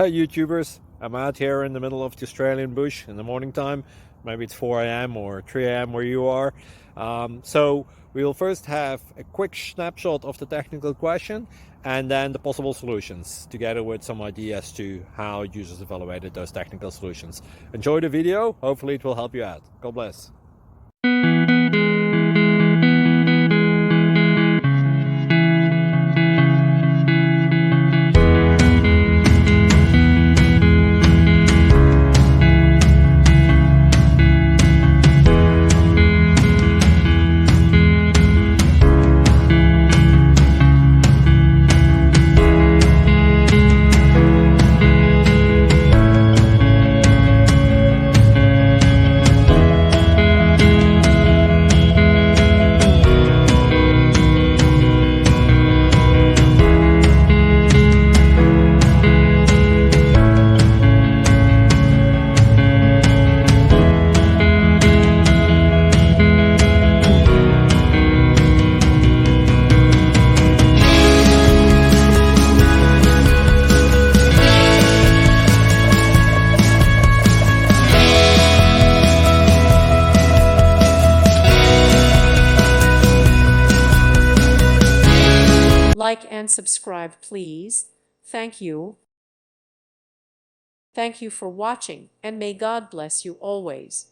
Hi YouTubers, I'm out here in the middle of the Australian bush in the morning time. Maybe it's 4 a.m. or 3 a.m. where you are. So we'll first have a quick snapshot of the technical question and then the possible solutions, together with some ideas to how users evaluated those technical solutions. Enjoy the video, hopefully it will help you out. God bless. Like and subscribe, please. Thank you. Thank you for watching, and may God bless you always.